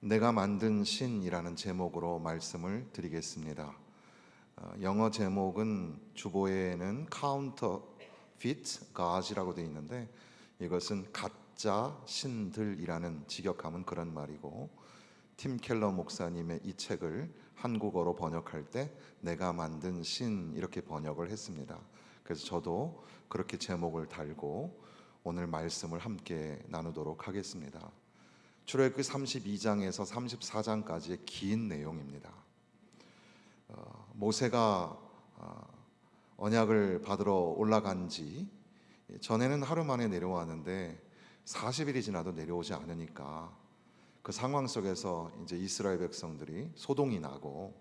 내가 만든 신이라는 제목으로 말씀을 드리겠습니다. 영어 제목은 주보에는 Counterfeit Gods이라고 되어 있는데 이것은 가짜 신들이라는 직역하면 그런 말이고, 팀 켈러 목사님의 이 책을 한국어로 번역할 때 내가 만든 신 이렇게 번역을 했습니다. 그래서 저도 그렇게 제목을 달고 오늘 말씀을 함께 나누도록 하겠습니다. 출애굽기 32장에서 34장까지의 긴 내용입니다. 모세가 언약을 받으러 올라간 지 전에는 하루 만에 내려왔는데 40일이 지나도 내려오지 않으니까 그 상황 속에서 이제 이스라엘 백성들이 소동이 나고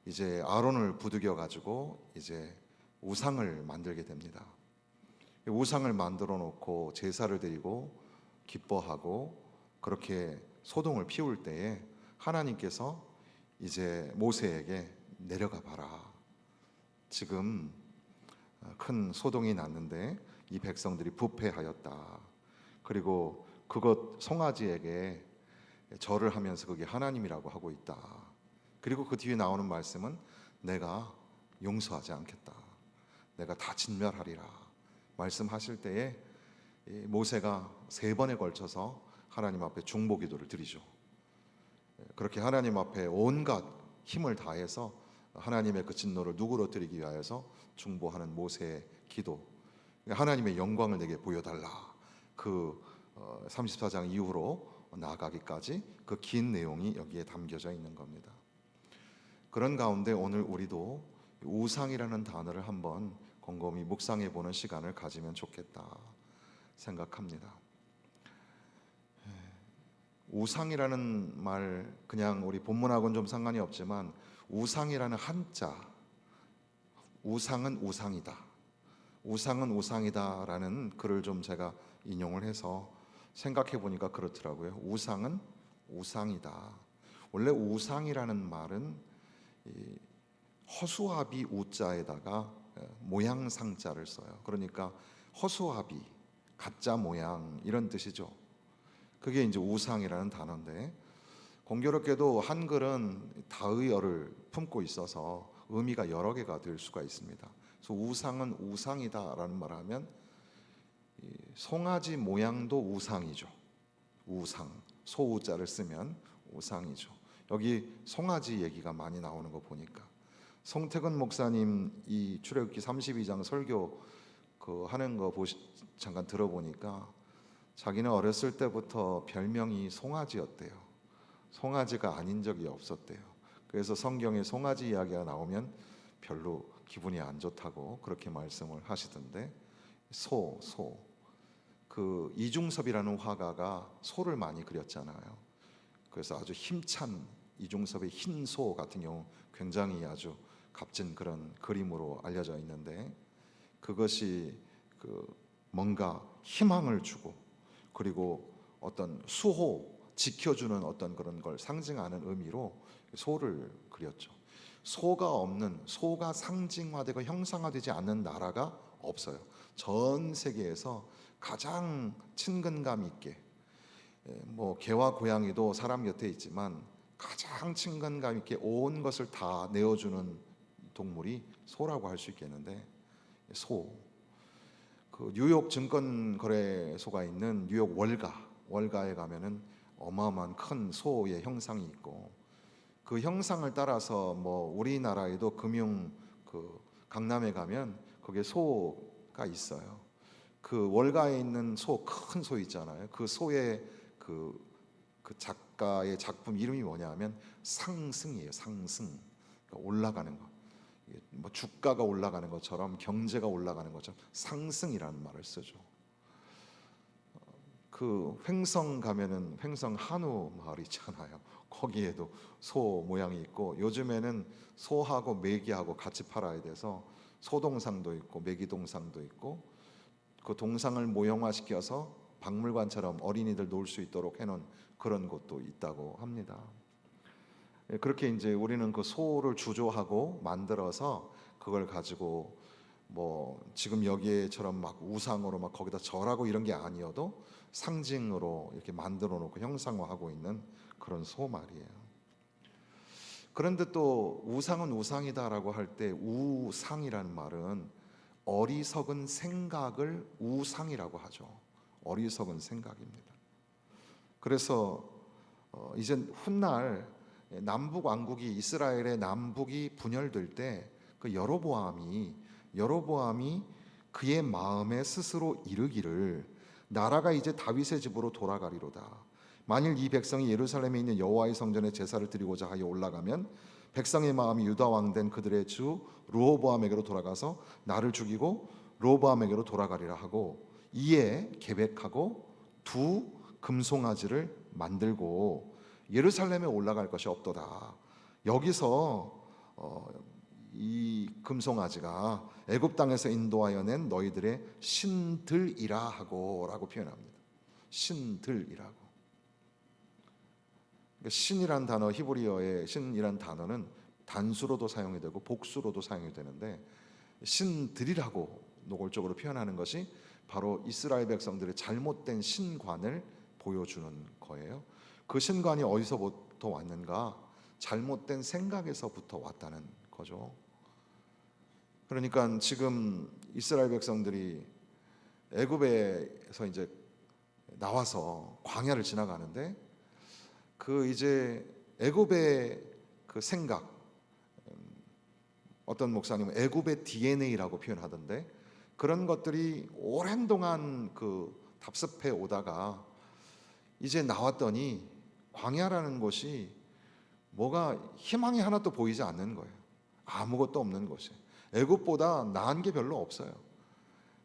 이제 아론을 부추겨 가지고 이제 우상을 만들게 됩니다. 우상을 만들어 놓고 제사를 드리고 기뻐하고 그렇게 소동을 피울 때에 하나님께서 이제 모세에게 내려가 봐라. 지금 큰 소동이 났는데 이 백성들이 부패하였다. 그리고 그것 송아지에게 절을 하면서 그게 하나님이라고 하고 있다. 그리고 그 뒤에 나오는 말씀은 내가 용서하지 않겠다. 내가 다 진멸하리라. 말씀하실 때에 모세가 3번에 걸쳐서 하나님 앞에 중보기도를 드리죠. 그렇게 하나님 앞에 온갖 힘을 다해서 하나님의 그 진노를 누그러뜨리기 위하여서 중보하는 모세의 기도, 하나님의 영광을 내게 보여달라. 그 34장 이후로 나아가기까지 그 긴 내용이 여기에 담겨져 있는 겁니다. 그런 가운데 오늘 우리도 우상이라는 단어를 한번 곰곰이 묵상해 보는 시간을 가지면 좋겠다 생각합니다. 우상이라는 말, 그냥 우리 본문하고는 좀 상관이 없지만 우상이라는 한자, 우상은 우상이다, 우상은 우상이다라는 글을 좀 제가 인용을 해서 생각해 보니까 그렇더라고요. 우상은 우상이다. 원래 우상이라는 말은 허수아비 우자에다가 모양상자를 써요. 그러니까 허수아비, 가짜 모양 이런 뜻이죠. 그게 이제 우상이라는 단어인데, 공교롭게도 한글은 다의어를 품고 있어서 의미가 여러 개가 될 수가 있습니다. 그래서 우상은 우상이다라는 말하면 송아지 모양도 우상이죠. 우상, 소우자를 쓰면 우상이죠. 여기 송아지 얘기가 많이 나오는 거 보니까 성태근 목사님 이 출애굽기 32장 설교 하는 거 잠깐 들어보니까 자기는 어렸을 때부터 별명이 송아지였대요. 송아지가 아닌 적이 없었대요. 그래서 성경에 송아지 이야기가 나오면 별로 기분이 안 좋다고 그렇게 말씀을 하시던데, 그 이중섭이라는 화가가 소를 많이 그렸잖아요. 그래서 아주 힘찬 이중섭의 흰 소 같은 경우 굉장히 아주 값진 그런 그림으로 알려져 있는데, 그것이 뭔가 희망을 주고 그리고 어떤 수호, 지켜주는 어떤 그런 걸 상징하는 의미로 소를 그렸죠. 소가 상징화되고 형상화되지 않는 나라가 없어요. 전 세계에서 가장 친근감 있게, 뭐 개와 고양이도 사람 곁에 있지만 가장 친근감 있게 온 것을 다 내어주는 동물이 소라고 할 수 있겠는데, 그 뉴욕 증권거래소가 있는 뉴욕 월가에 가면은 어마어마한 큰 소의 형상이 있고, 그 형상을 따라서 뭐 우리나라에도 강남에 가면 거기에 소가 있어요. 그 월가에 있는 큰 소 있잖아요. 그 소의 그 작가의 작품 이름이 뭐냐면 상승이에요. 상승, 그러니까 올라가는 거. 뭐 주가가 올라가는 것처럼, 경제가 올라가는 것처럼 상승이라는 말을 쓰죠. 그 횡성 가면은 횡성 한우 마을 있잖아요. 거기에도 소 모양이 있고, 요즘에는 소하고 메기하고 같이 팔아야 돼서 소동상도 있고 메기동상도 있고, 그 동상을 모형화시켜서 박물관처럼 어린이들 놀 수 있도록 해놓은 그런 곳도 있다고 합니다. 그렇게 이제 우리는 그 소를 주조하고 만들어서 그걸 가지고 뭐 지금 여기에처럼 막 우상으로 막 거기다 절하고 이런 게 아니어도 상징으로 이렇게 만들어 놓고 형상화하고 있는 그런 소말이에요. 그런데 또 우상은 우상이다라고 할 때 우상이라는 말은 어리석은 생각을 우상이라고 하죠. 어리석은 생각입니다. 그래서 이제 훗날 남북 왕국이 이스라엘의 남북이 분열될 때 그 여로보암이 그의 마음에 스스로 이르기를 나라가 이제 다윗의 집으로 돌아가리로다. 만일 이 백성이 예루살렘에 있는 여호와의 성전에 제사를 드리고자 하여 올라가면 백성의 마음이 유다 왕 된 그들의 주 르호보암에게로 돌아가서 나를 죽이고 르호보암에게로 돌아가리라 하고 이에 계획하고 두 금송아지를 만들고 예루살렘에 올라갈 것이 없도다. 여기서 이 금송아지가 애굽 땅에서 인도하여 낸 너희들의 신들이라 하고라고 표현합니다. 신들이라고. 그러니까 신이란 단어, 히브리어의 신이란 단어는 단수로도 사용이 되고 복수로도 사용이 되는데 신들이라고 노골적으로 표현하는 것이 바로 이스라엘 백성들의 잘못된 신관을 보여주는 거예요. 그 신관이 어디서부터 왔는가? 잘못된 생각에서부터 왔다는 거죠. 그러니까 지금 이스라엘 백성들이 애굽에서 이제 나와서 광야를 지나가는데 그 이제 애굽의 그 생각, 어떤 목사님은 애굽의 DNA라고 표현하던데 그런 것들이 오랜 동안 그 답습해 오다가 이제 나왔더니 광야라는 곳이 뭐가 희망이 하나도 보이지 않는 거예요. 아무것도 없는 곳이. 애굽보다 나은 게 별로 없어요.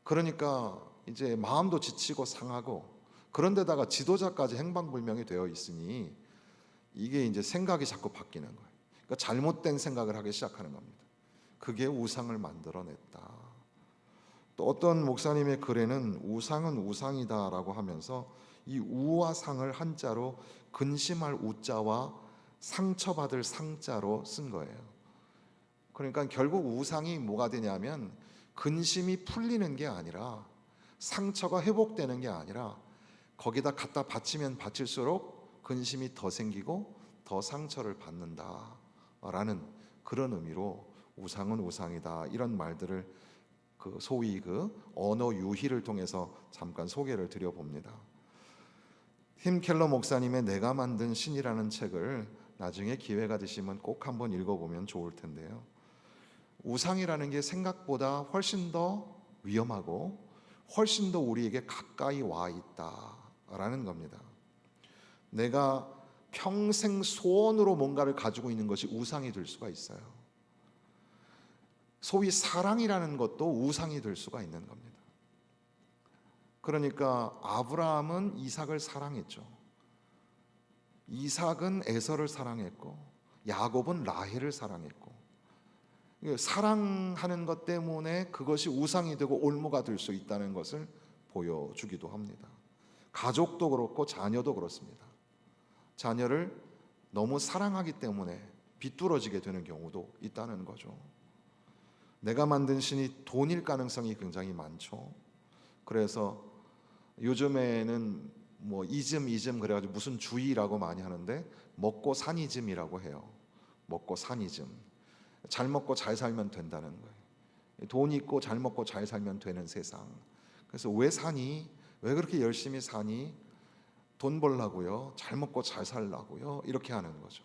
그러니까 이제 마음도 지치고 상하고 그런데다가 지도자까지 행방불명이 되어 있으니 이게 이제 생각이 자꾸 바뀌는 거예요. 그러니까 잘못된 생각을 하기 시작하는 겁니다. 그게 우상을 만들어냈다. 또 어떤 목사님의 글에는 우상은 우상이다라고 하면서 이 우와 상을 한자로 근심할 우자와 상처받을 상자로 쓴 거예요. 그러니까 결국 우상이 뭐가 되냐면 근심이 풀리는 게 아니라 상처가 회복되는 게 아니라 거기다 갖다 바치면 바칠수록 근심이 더 생기고 더 상처를 받는다라는 그런 의미로 우상은 우상이다 이런 말들을 그 소위 그 언어 유희를 통해서 잠깐 소개를 드려봅니다. 팀 켈러 목사님의 내가 만든 신이라는 책을 나중에 기회가 되시면 꼭 한번 읽어보면 좋을 텐데요. 우상이라는 게 생각보다 훨씬 더 위험하고 훨씬 더 우리에게 가까이 와 있다라는 겁니다. 내가 평생 소원으로 뭔가를 가지고 있는 것이 우상이 될 수가 있어요. 소위 사랑이라는 것도 우상이 될 수가 있는 겁니다. 그러니까 아브라함은 이삭을 사랑했죠. 이삭은 에서를 사랑했고 야곱은 라헬을 사랑했고 사랑하는 것 때문에 그것이 우상이 되고 올무가 될 수 있다는 것을 보여주기도 합니다. 가족도 그렇고 자녀도 그렇습니다. 자녀를 너무 사랑하기 때문에 비뚤어지게 되는 경우도 있다는 거죠. 내가 만든 신이 돈일 가능성이 굉장히 많죠. 그래서 요즘에는 뭐 이즘 그래가지고 무슨 주의라고 많이 하는데 먹고 산이즘이라고 해요. 먹고 산이즘. 잘 먹고 잘 살면 된다는 거예요. 돈 있고 잘 먹고 잘 살면 되는 세상. 그래서 왜 사니? 왜 그렇게 열심히 사니? 돈 벌라고요? 잘 먹고 잘 살라고요? 이렇게 하는 거죠.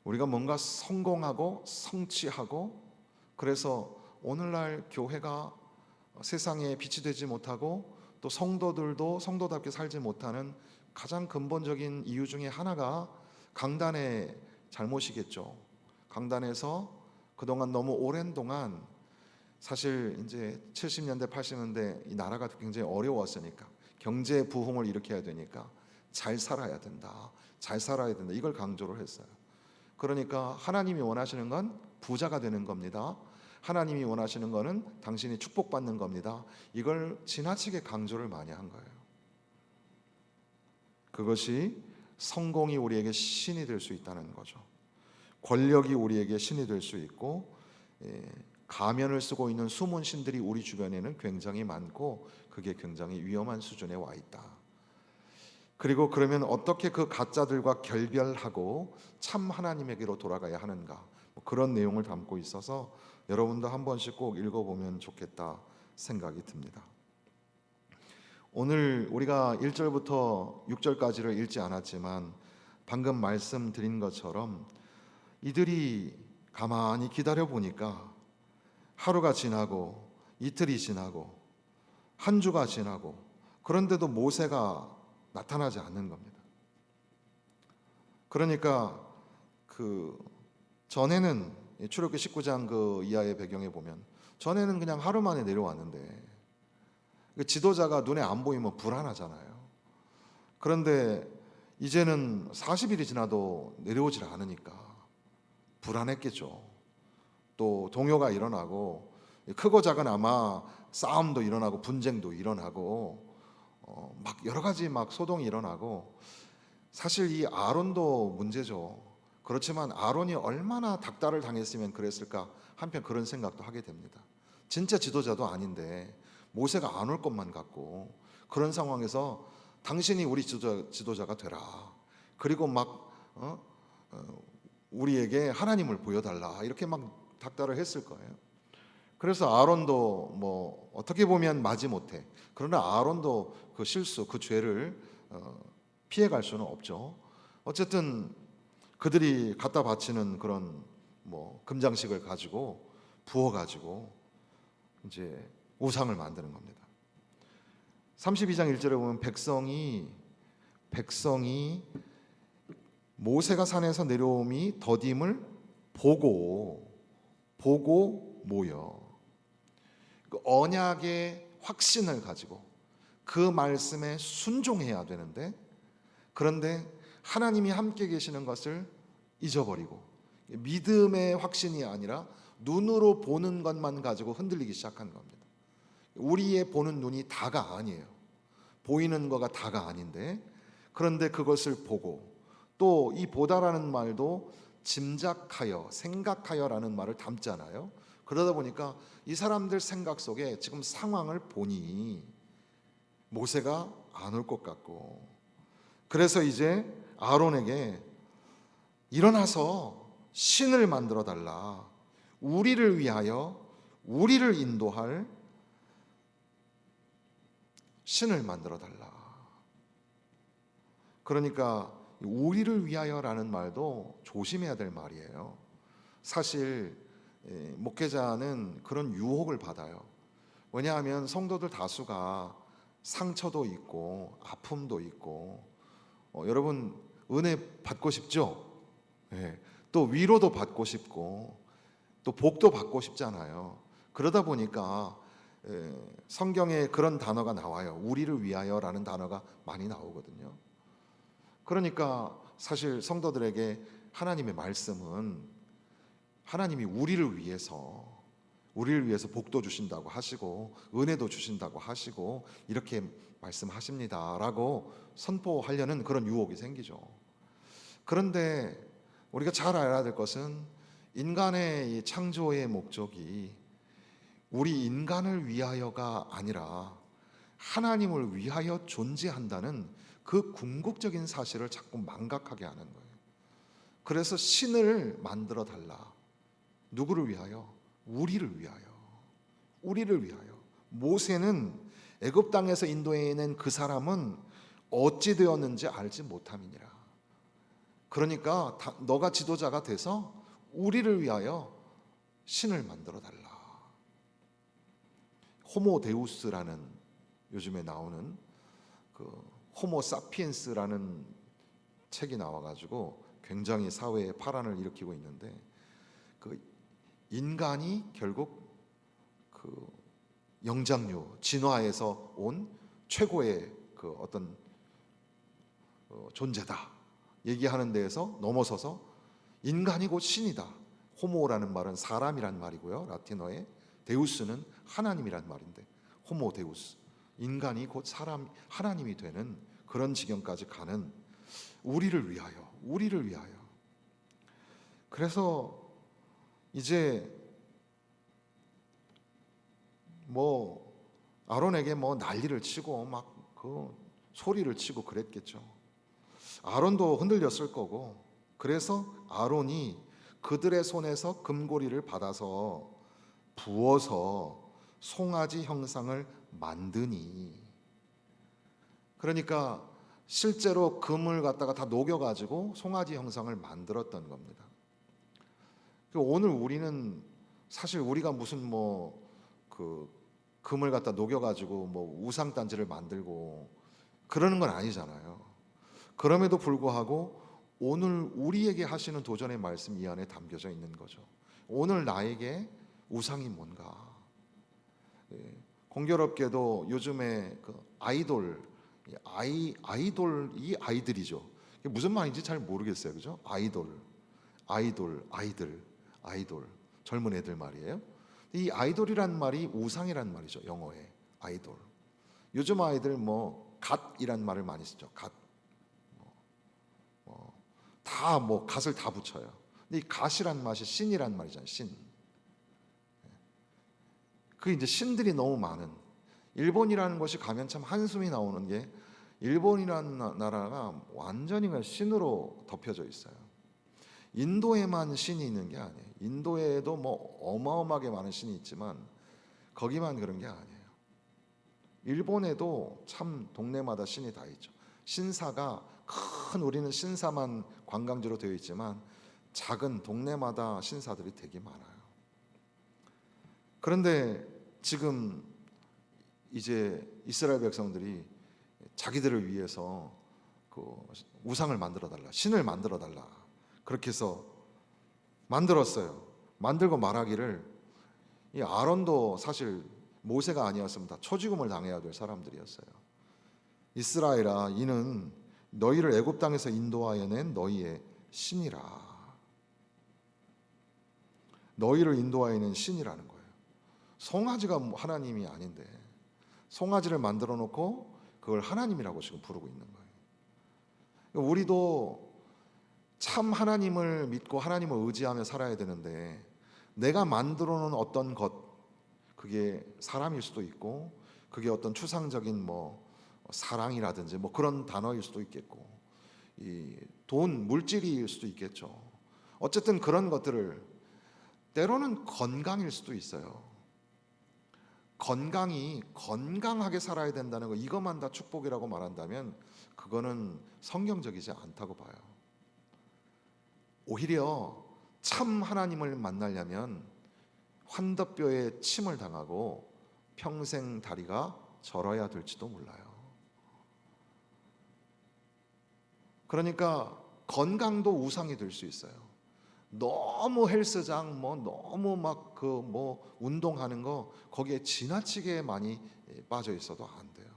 우리가 뭔가 성공하고 성취하고 그래서 오늘날 교회가 세상에 빛이 되지 못하고 또 성도들도 성도답게 살지 못하는 가장 근본적인 이유 중에 하나가 강단의 잘못이겠죠. 강단에서 그동안 너무 오랜 동안 사실 이제 70년대 80년대 이 나라가 굉장히 어려웠으니까 경제 부흥을 일으켜야 되니까 잘 살아야 된다. 잘 살아야 된다. 이걸 강조를 했어요. 그러니까 하나님이 원하시는 건 부자가 되는 겁니다. 하나님이 원하시는 거는 당신이 축복받는 겁니다. 이걸 지나치게 강조를 많이 한 거예요. 그것이 성공이 우리에게 신이 될 수 있다는 거죠. 권력이 우리에게 신이 될 수 있고 가면을 쓰고 있는 숨은 신들이 우리 주변에는 굉장히 많고 그게 굉장히 위험한 수준에 와 있다. 그리고 그러면 어떻게 그 가짜들과 결별하고 참 하나님에게로 돌아가야 하는가, 그런 내용을 담고 있어서 여러분도 한 번씩 꼭 읽어보면 좋겠다 생각이 듭니다. 오늘 우리가 1절부터 6절까지를 읽지 않았지만 방금 말씀드린 것처럼 이들이 가만히 기다려 보니까 하루가 지나고 이틀이 지나고 한 주가 지나고 그런데도 모세가 나타나지 않는 겁니다. 그러니까 그 전에는 출애굽기 19장 그 이하의 배경에 보면 전에는 그냥 하루 만에 내려왔는데 지도자가 눈에 안 보이면 불안하잖아요. 그런데 이제는 40일이 지나도 내려오질 않으니까 불안했겠죠. 또 동요가 일어나고 크고 작은 아마 싸움도 일어나고 분쟁도 일어나고 막 여러 가지 막 소동이 일어나고, 사실 이 아론도 문제죠. 그렇지만 아론이 얼마나 닥달을 당했으면 그랬을까 한편 그런 생각도 하게 됩니다. 진짜 지도자도 아닌데 모세가 안 올 것만 같고, 그런 상황에서 당신이 우리 지도자가 되라, 그리고 막 우리에게 하나님을 보여달라, 이렇게 막 닥달을 했을 거예요. 그래서 아론도 뭐 어떻게 보면 마지못해, 그러나 아론도 그 실수, 그 죄를 피해갈 수는 없죠. 어쨌든 그들이 갖다 바치는 그런 뭐 금장식을 가지고 부어가지고 이제 우상을 만드는 겁니다. 32장 1절에 보면 백성이 모세가 산에서 내려옴이 더딤을 보고 모여 그 언약의 확신을 가지고 그 말씀에 순종해야 되는데, 그런데 하나님이 함께 계시는 것을 잊어버리고 믿음의 확신이 아니라 눈으로 보는 것만 가지고 흔들리기 시작한 겁니다. 우리의 보는 눈이 다가 아니에요. 보이는 거가 다가 아닌데, 그런데 그것을 보고, 또 이 보다라는 말도 짐작하여, 생각하여라는 말을 담잖아요. 그러다 보니까 이 사람들 생각 속에 지금 상황을 보니 모세가 안 올 것 같고, 그래서 이제 아론에게 일어나서 신을 만들어 달라, 우리를 위하여 우리를 인도할 신을 만들어 달라. 그러니까 우리를 위하여라는 말도 조심해야 될 말이에요. 사실 목회자는 그런 유혹을 받아요. 왜냐하면 성도들 다수가 상처도 있고 아픔도 있고, 여러분 은혜 받고 싶죠? 또 위로도 받고 싶고 또 복도 받고 싶잖아요. 그러다 보니까 성경에 그런 단어가 나와요. 우리를 위하여라는 단어가 많이 나오거든요. 그러니까 사실 성도들에게 하나님의 말씀은 하나님이 우리를 위해서 복도 주신다고 하시고 은혜도 주신다고 하시고 이렇게 말씀하십니다라고 선포하려는 그런 유혹이 생기죠. 그런데 우리가 잘 알아야 될 것은 인간의 이 창조의 목적이 우리 인간을 위하여가 아니라 하나님을 위하여 존재한다는 그 궁극적인 사실을 자꾸 망각하게 하는 거예요. 그래서 신을 만들어 달라. 누구를 위하여? 우리를 위하여. 우리를 위하여. 모세는 애굽 땅에서 인도해낸 그 사람은 어찌 되었는지 알지 못함이니라. 그러니까 너가 지도자가 돼서 우리를 위하여 신을 만들어 달라. 호모 데우스라는 요즘에 나오는 그 호모 사피엔스라는 책이 나와가지고 굉장히 사회에 파란을 일으키고 있는데, 그 인간이 결국 그 영장류 진화에서 온 최고의 그 어떤 존재다 얘기하는 데에서 넘어서서 인간이 곧 신이다. 호모라는 말은 사람이란 말이고요, 라틴어에. 데우스는 하나님이란 말인데 호모 데우스, 인간이 곧 사람, 하나님이 되는 그런 지경까지 가는 우리를 위하여. 그래서 이제 뭐 아론에게 뭐 난리를 치고 막 그 소리를 치고 그랬겠죠. 아론도 흔들렸을 거고, 그래서 아론이 그들의 손에서 금고리를 받아서 부어서 송아지 형상을 만드니, 그러니까 실제로 금을 갖다가 다 녹여가지고 송아지 형상을 만들었던 겁니다. 오늘 우리는 사실 우리가 무슨 뭐 그 금을 갖다 녹여가지고 뭐 우상단지를 만들고 그러는 건 아니잖아요. 그럼에도 불구하고 오늘 우리에게 하시는 도전의 말씀 이 안에 담겨져 있는 거죠. 오늘 나에게 우상이 뭔가. 예, 공교롭게도 요즘에 그 아이돌, 아이돌이 아이들이죠. 이게 무슨 말인지 잘 모르겠어요, 그죠? 아이돌, 젊은 애들 말이에요. 이 아이돌이란 말이 우상이란 말이죠, 영어에 아이돌. 요즘 아이들 뭐 갓이란 말을 많이 쓰죠. 갓. 다 뭐 갓을 다 붙여요. 근데 이 갓이란 맛이 신이란 말이잖아요. 신. 그 이제 신들이 너무 많은, 일본이라는 것이 가면 참 한숨이 나오는 게, 일본이라는 나라가 완전히 그냥 신으로 덮여져 있어요. 인도에만 신이 있는 게 아니에요. 인도에도 뭐 어마어마하게 많은 신이 있지만 거기만 그런 게 아니에요. 일본에도 참 동네마다 신이 다 있죠. 신사가 큰, 우리는 신사만 관광지로 되어 있지만 작은 동네마다 신사들이 되게 많아요. 그런데 지금 이제 이스라엘 백성들이 자기들을 위해서 그 우상을 만들어 달라, 신을 만들어 달라, 그렇게 해서 만들었어요. 만들고 말하기를, 이 아론도 사실 모세가 아니었으면 다 초지금을 당해야 될 사람들이었어요. 이스라엘아, 이는 너희를 애굽 땅에서 인도하여 낸 너희의 신이라. 너희를 인도하여 낸 신이라는 거예요. 송아지가 하나님이 아닌데 송아지를 만들어 놓고 그걸 하나님이라고 지금 부르고 있는 거예요. 우리도 참 하나님을 믿고 하나님을 의지하며 살아야 되는데, 내가 만들어 놓은 어떤 것, 그게 사람일 수도 있고, 그게 어떤 추상적인 뭐 사랑이라든지 뭐 그런 단어일 수도 있겠고, 이 돈, 물질일 수도 있겠죠. 어쨌든 그런 것들을, 때로는 건강일 수도 있어요. 건강하게 살아야 된다는 거, 이것만 다 축복이라고 말한다면 그거는 성경적이지 않다고 봐요. 오히려 참 하나님을 만나려면 환더뼈에 침을 당하고 평생 다리가 절어야 될지도 몰라요. 그러니까 건강도 우상이 될 수 있어요. 너무 헬스장 뭐 너무 막 그 뭐 운동하는 거, 거기에 지나치게 많이 빠져 있어도 안 돼요.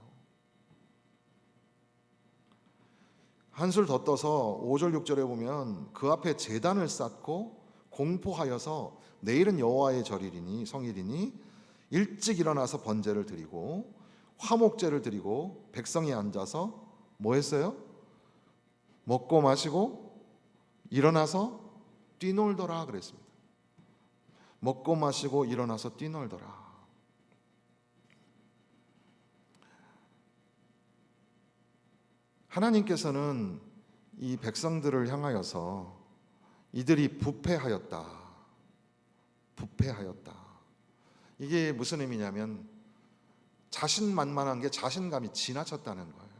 한술 더 떠서 5절 6절에 보면, 그 앞에 제단을 쌓고 공포하여서 내일은 여호와의 절이리니 성일이니 일찍 일어나서 번제를 드리고 화목제를 드리고 백성이 앉아서 뭐 했어요? 먹고 마시고 일어나서 뛰놀더라 그랬습니다. 먹고 마시고 일어나서 뛰놀더라. 하나님께서는 이 백성들을 향하여서 이들이 부패하였다. 이게 무슨 의미냐면, 자신만만한 게 자신감이 지나쳤다는 거예요.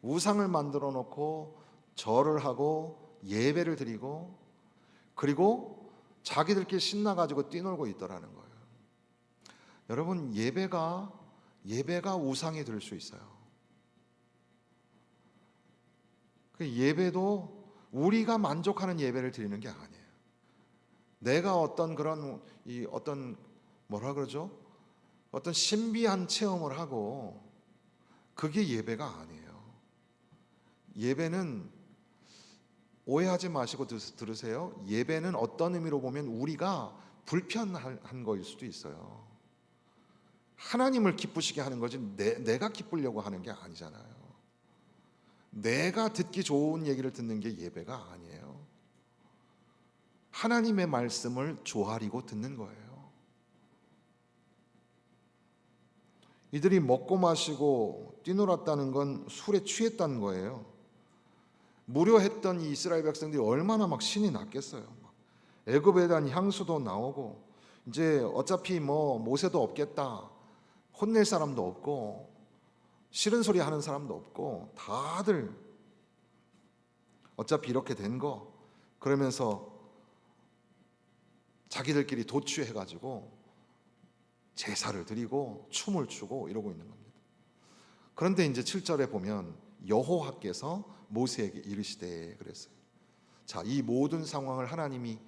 우상을 만들어 놓고 절을 하고 예배를 드리고, 그리고 자기들끼리 신나가지고 뛰놀고 있더라는 거예요. 여러분, 예배가 우상이 될 수 있어요. 그 예배도 우리가 만족하는 예배를 드리는 게 아니에요. 내가 어떤 그런 어떤 뭐라 그러죠? 어떤 신비한 체험을 하고, 그게 예배가 아니에요. 예배는, 오해하지 마시고 들으세요. 예배는 어떤 의미로 보면 우리가 불편한 거일 수도 있어요. 하나님을 기쁘시게 하는 거지 내가 기쁘려고 하는 게 아니잖아요. 내가 듣기 좋은 얘기를 듣는 게 예배가 아니에요. 하나님의 말씀을 조아리고 듣는 거예요. 이들이 먹고 마시고 뛰놀았다는 건 술에 취했다는 거예요. 무료했던 이 이스라엘 백성들이 얼마나 막 신이 났겠어요. 애굽에 대한 향수도 나오고, 이제 어차피 뭐 모세도 없겠다, 혼낼 사람도 없고 싫은 소리 하는 사람도 없고, 다들 어차피 이렇게 된 거, 그러면서 자기들끼리 도취해가지고 제사를 드리고 춤을 추고 이러고 있는 겁니다. 그런데 이제 7절에 보면 여호와께서 모세에게 이르시되 그랬어요. 자, 이 모든 상황을 하나님이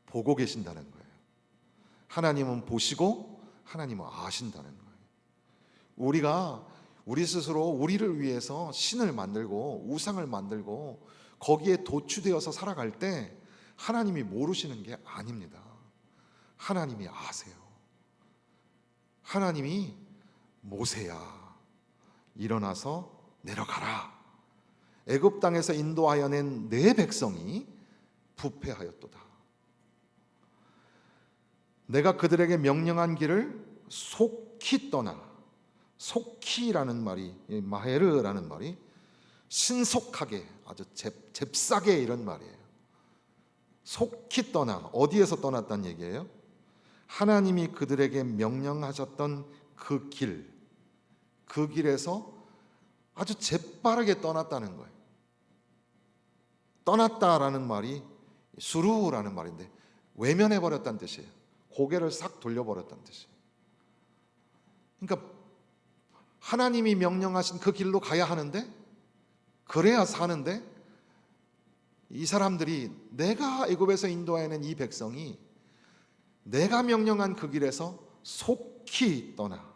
보고 계신다는 거예요. 하나님은 보시고 하나님은 아신다는 거예요. 우리가 우리 스스로 우리를 위해서 신을 만들고 우상을 만들고 거기에 도취되어서 살아갈 때 하나님이 모르시는 게 아닙니다. 하나님이 아세요. 하나님이 모세야, 일어나서 내려가라. 애굽 땅에서 인도하여 낸 내 백성이 부패하였도다. 내가 그들에게 명령한 길을 속히 떠나. 속히라는 말이, 마헤르라는 말이 신속하게, 아주 잽싸게 이런 말이에요. 속히 떠나. 어디에서 떠났다는 얘기예요? 하나님이 그들에게 명령하셨던 그 길, 그 길에서 아주 재빠르게 떠났다는 거예요. 떠났다라는 말이 수루라는 말인데 외면해 버렸다는 뜻이에요. 고개를 싹 돌려버렸다는 뜻이에요. 그러니까 하나님이 명령하신 그 길로 가야 하는데, 그래야 사는데, 이 사람들이, 내가 애굽에서 인도하는 이 백성이 내가 명령한 그 길에서 속히 떠나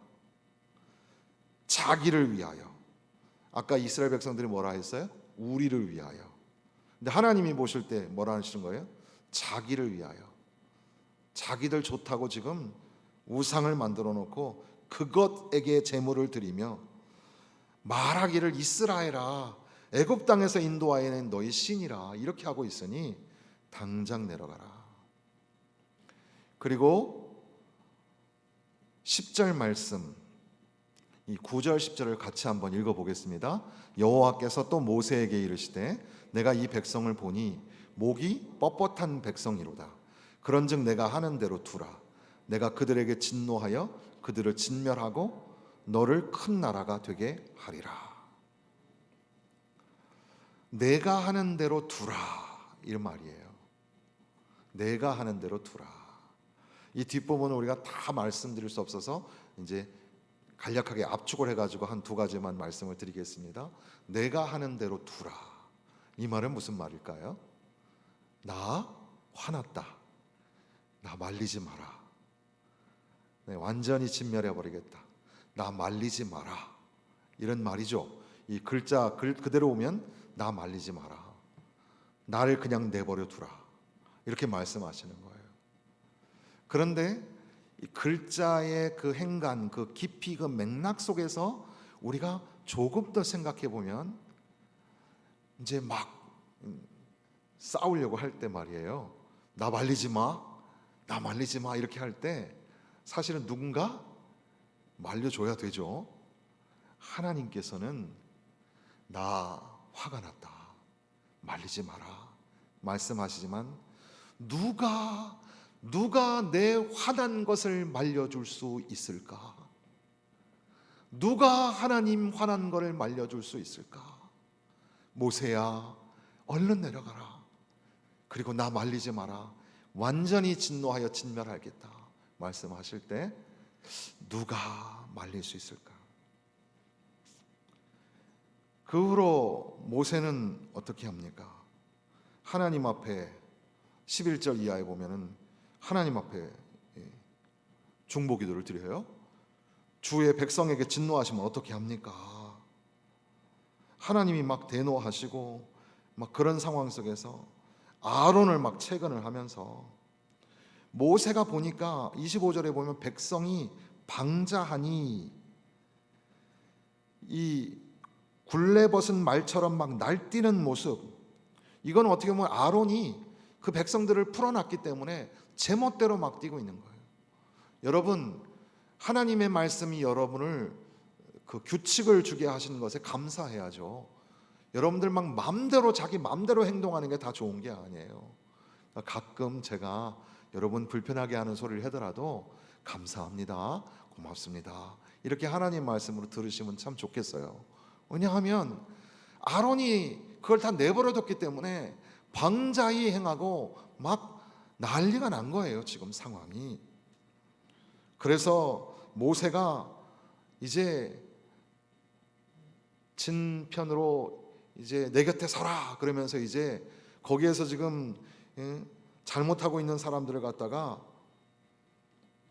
자기를 위하여. 아까 이스라엘 백성들이 뭐라 했어요? 우리를 위하여. 근데 하나님이 보실 때 뭐라 하시는 거예요? 자기를 위하여. 자기들 좋다고 지금 우상을 만들어 놓고 그것에게 제물을 드리며 말하기를 이스라엘아, 애굽 땅에서 인도하여낸 너희 신이라 이렇게 하고 있으니 당장 내려가라. 그리고 10절 말씀, 이 9절 10절을 같이 한번 읽어보겠습니다. 여호와께서 또 모세에게 이르시되 내가 이 백성을 보니 목이 뻣뻣한 백성이로다. 그런즉 내가 하는 대로 두라. 내가 그들에게 진노하여 그들을 진멸하고 너를 큰 나라가 되게 하리라. 내가 하는 대로 두라, 이런 말이에요. 내가 하는 대로 두라. 이 뒷부분은 우리가 다 말씀드릴 수 없어서 이제 간략하게 압축을 해가지고 한 두 가지만 말씀을 드리겠습니다. 내가 하는 대로 두라. 이 말은 무슨 말일까요? 나 화났다, 나 말리지 마라. 네, 완전히 진멸해 버리겠다, 나 말리지 마라, 이런 말이죠. 이 글자 그대로 오면 나 말리지 마라, 나를 그냥 내버려 두라, 이렇게 말씀하시는 거예요. 그런데 이 글자의 그 행간, 그 깊이, 그 맥락 속에서 우리가 조금 더 생각해 보면 이제 막 싸우려고 할 때 말이에요, 나 말리지 마, 나 말리지 마, 이렇게 할 때 사실은 누군가 말려줘야 되죠. 하나님께서는 나 화가 났다, 말리지 마라 말씀하시지만 누가 내 화난 것을 말려줄 수 있을까? 누가 하나님 화난 것을 말려줄 수 있을까? 모세야, 얼른 내려가라. 그리고 나 말리지 마라. 완전히 진노하여 진멸하겠다 말씀하실 때 누가 말릴 수 있을까? 그 후로 모세는 어떻게 합니까? 하나님 앞에 11절 이하에 보면은 하나님 앞에 중보기도를 드려요. 주의 백성에게 진노하시면 어떻게 합니까? 하나님이 막 대노하시고 막 그런 상황 속에서 아론을 막 채근을 하면서 모세가 보니까 25절에 보면 백성이 방자하니 이 굴레 벗은 말처럼 막 날뛰는 모습, 이건 어떻게 보면 아론이 그 백성들을 풀어놨기 때문에 제멋대로 막 뛰고 있는 거예요. 여러분, 하나님의 말씀이 여러분을 그 규칙을 주게 하신 것에 감사해야죠. 여러분들 막 마음대로 자기 마음대로 행동하는 게 다 좋은 게 아니에요. 가끔 제가 여러분 불편하게 하는 소리를 하더라도 감사합니다, 고맙습니다, 이렇게 하나님 말씀으로 들으시면 참 좋겠어요. 왜냐하면 아론이 그걸 다 내버려뒀기 때문에 방자히 행하고 막 난리가 난 거예요, 지금 상황이. 그래서 모세가 이제 진편으로 이제 내 곁에 서라 그러면서 이제 거기에서 지금 잘못하고 있는 사람들을 갖다가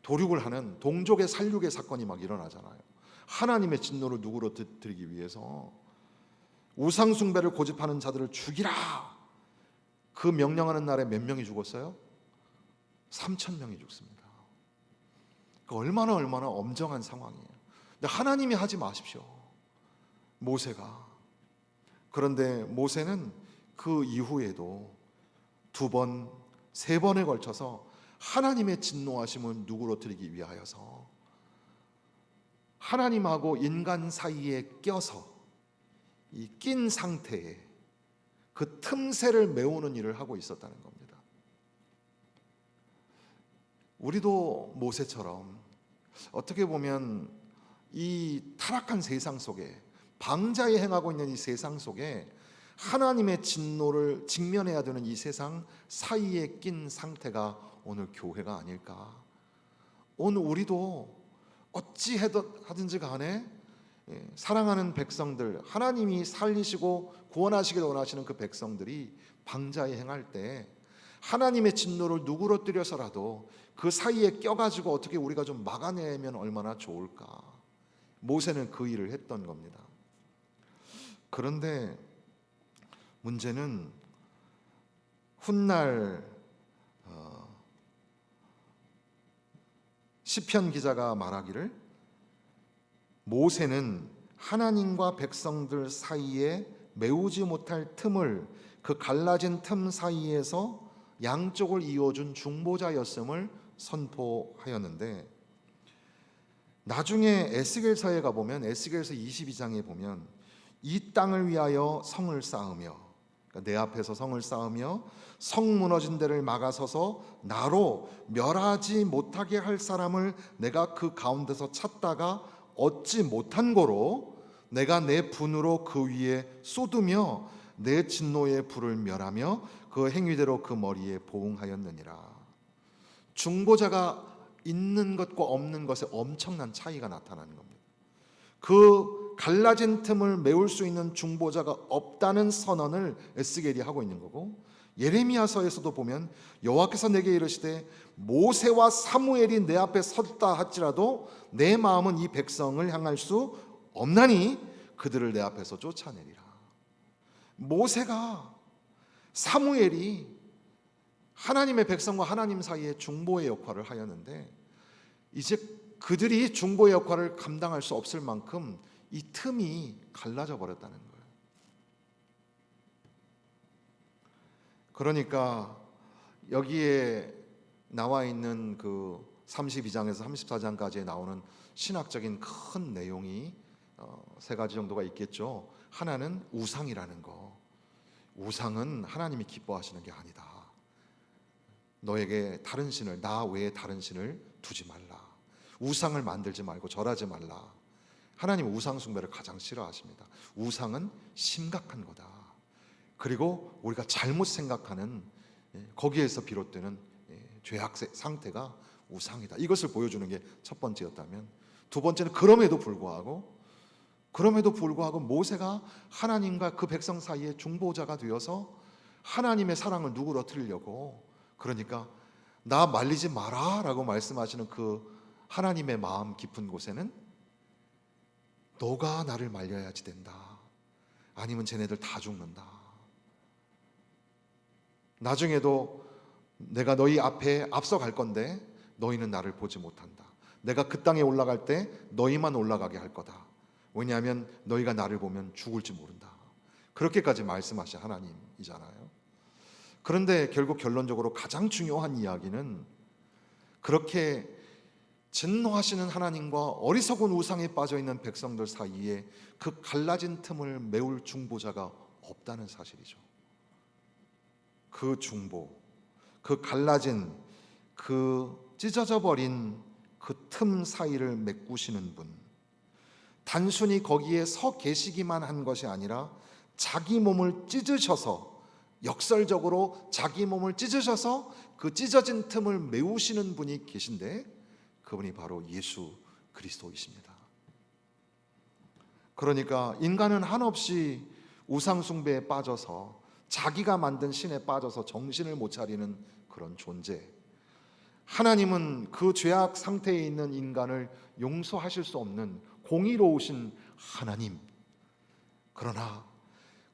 도륙을 하는 동족의 살육의 사건이 막 일어나잖아요. 하나님의 진노를 누구로 드리기 위해서 우상 숭배를 고집하는 자들을 죽이라, 그 명령하는 날에 몇 명이 죽었어요? 3,000명이 죽습니다. 얼마나 엄정한 상황이에요. 근데 하나님이 하지 마십시오, 모세가. 그런데 모세는 그 이후에도 2번, 3번에 걸쳐서 하나님의 진노하심을 누구로뜨리기 위하여서 하나님하고 인간 사이에 껴서 이 낀 상태에 그 틈새를 메우는 일을 하고 있었다는 겁니다. 우리도 모세처럼 어떻게 보면 이 타락한 세상 속에, 방자에 행하고 있는 이 세상 속에 하나님의 진노를 직면해야 되는 이 세상 사이에 낀 상태가 오늘 교회가 아닐까. 오늘 우리도 어찌 하든지 간에 사랑하는 백성들, 하나님이 살리시고 구원하시길 원하시는 그 백성들이 방자에 행할 때 하나님의 진노를 누구로뜨려서라도 그 사이에 껴가지고 어떻게 우리가 좀 막아내면 얼마나 좋을까. 모세는 그 일을 했던 겁니다. 그런데 문제는 훗날 시편 기자가 말하기를 모세는 하나님과 백성들 사이에 메우지 못할 틈을, 그 갈라진 틈 사이에서 양쪽을 이어준 중보자였음을 선포하였는데, 나중에 에스겔서에 가보면, 에스겔서 22장에 보면 이 땅을 위하여 성을 쌓으며, 그러니까 내 앞에서 성을 쌓으며 성 무너진 데를 막아서서 나로 멸하지 못하게 할 사람을 내가 그 가운데서 찾다가 얻지 못한 고로 내가 내 분으로 그 위에 쏟으며 내 진노의 불을 멸하며 그 행위대로 그 머리에 보응하였느니라. 중보자가 있는 것과 없는 것에 엄청난 차이가 나타나는 겁니다. 그 갈라진 틈을 메울 수 있는 중보자가 없다는 선언을 에스겔이 하고 있는 거고, 예레미야서에서도 보면 여호와께서 내게 이르시되 모세와 사무엘이 내 앞에 섰다 할지라도 내 마음은 이 백성을 향할 수 없나니 그들을 내 앞에서 쫓아내리라. 모세가, 사무엘이 하나님의 백성과 하나님 사이에 중보의 역할을 하였는데 이제 그들이 중보의 역할을 감당할 수 없을 만큼 이 틈이 갈라져 버렸다는 거예요. 그러니까 여기에 나와 있는 그 32장에서 34장까지에 나오는 신학적인 큰 내용이 3가지 정도가 있겠죠. 하나는 우상이라는 거. 우상은 하나님이 기뻐하시는 게 아니다. 너에게 다른 신을, 나 외에 다른 신을 두지 말라. 우상을 만들지 말고 절하지 말라. 하나님은 우상 숭배를 가장 싫어하십니다. 우상은 심각한 거다. 그리고 우리가 잘못 생각하는 거기에서 비롯되는 죄악 상태가 우상이다. 이것을 보여주는 게 첫 번째였다면, 두 번째는 그럼에도 불구하고 모세가 하나님과 그 백성 사이에 중보자가 되어서 하나님의 사랑을 누구로뜨리려고, 그러니까 나 말리지 마라 라고 말씀하시는 그 하나님의 마음 깊은 곳에는 너가 나를 말려야지 된다. 아니면 쟤네들 다 죽는다. 나중에도 내가 너희 앞에 앞서갈 건데 너희는 나를 보지 못한다. 내가 그 땅에 올라갈 때 너희만 올라가게 할 거다. 왜냐하면 너희가 나를 보면 죽을지 모른다. 그렇게까지 말씀하신 하나님이잖아요. 그런데 결국 결론적으로 가장 중요한 이야기는 그렇게 진노하시는 하나님과 어리석은 우상에 빠져 있는 백성들 사이에 그 갈라진 틈을 메울 중보자가 없다는 사실이죠. 그 중보, 그 갈라진, 그 찢어져 버린 그 틈 사이를 메꾸시는 분, 단순히 거기에 서 계시기만 한 것이 아니라 자기 몸을 찢으셔서, 역설적으로 자기 몸을 찢으셔서 그 찢어진 틈을 메우시는 분이 계신데, 그분이 바로 예수 그리스도이십니다. 그러니까 인간은 한없이 우상 숭배에 빠져서, 자기가 만든 신에 빠져서 정신을 못 차리는 그런 존재, 하나님은 그 죄악 상태에 있는 인간을 용서하실 수 없는 공의로우신 하나님, 그러나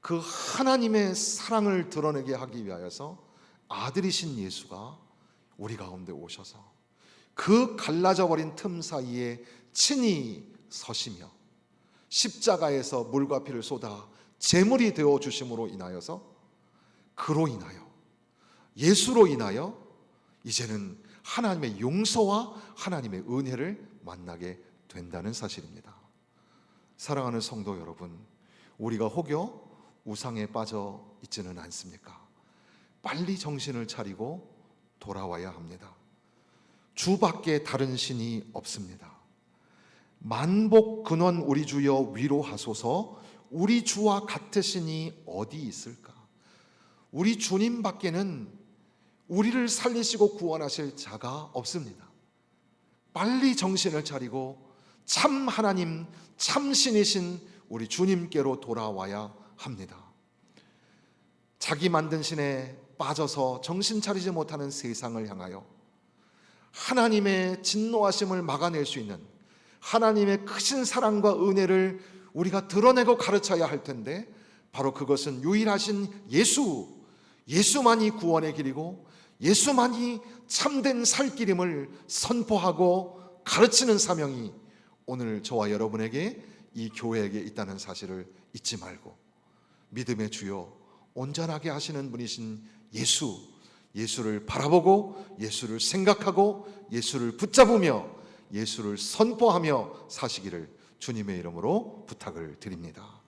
그 하나님의 사랑을 드러내게 하기 위하여서 아들이신 예수가 우리 가운데 오셔서 그 갈라져 버린 틈 사이에 친히 서시며 십자가에서 물과 피를 쏟아 제물이 되어 주심으로 인하여서, 그로 인하여, 예수로 인하여 이제는 하나님의 용서와 하나님의 은혜를 만나게 된다는 사실입니다. 사랑하는 성도 여러분, 우리가 혹여 우상에 빠져 있지는 않습니까? 빨리 정신을 차리고 돌아와야 합니다. 주밖에 다른 신이 없습니다. 만복 근원 우리 주여 위로하소서. 우리 주와 같으시니 어디 있을까? 우리 주님밖에는 우리를 살리시고 구원하실 자가 없습니다. 빨리 정신을 차리고 참 하나님, 참 신이신 우리 주님께로 돌아와야 합니다. 자기 만든 신에 빠져서 정신 차리지 못하는 세상을 향하여 하나님의 진노하심을 막아낼 수 있는 하나님의 크신 사랑과 은혜를 우리가 드러내고 가르쳐야 할 텐데, 바로 그것은 유일하신 예수만이 구원의 길이고 예수만이 참된 살 길임을 선포하고 가르치는 사명이 오늘 저와 여러분에게, 이 교회에게 있다는 사실을 잊지 말고, 믿음의 주요 온전하게 하시는 분이신 예수를 바라보고 예수를 생각하고 예수를 붙잡으며 예수를 선포하며 사시기를 주님의 이름으로 부탁을 드립니다.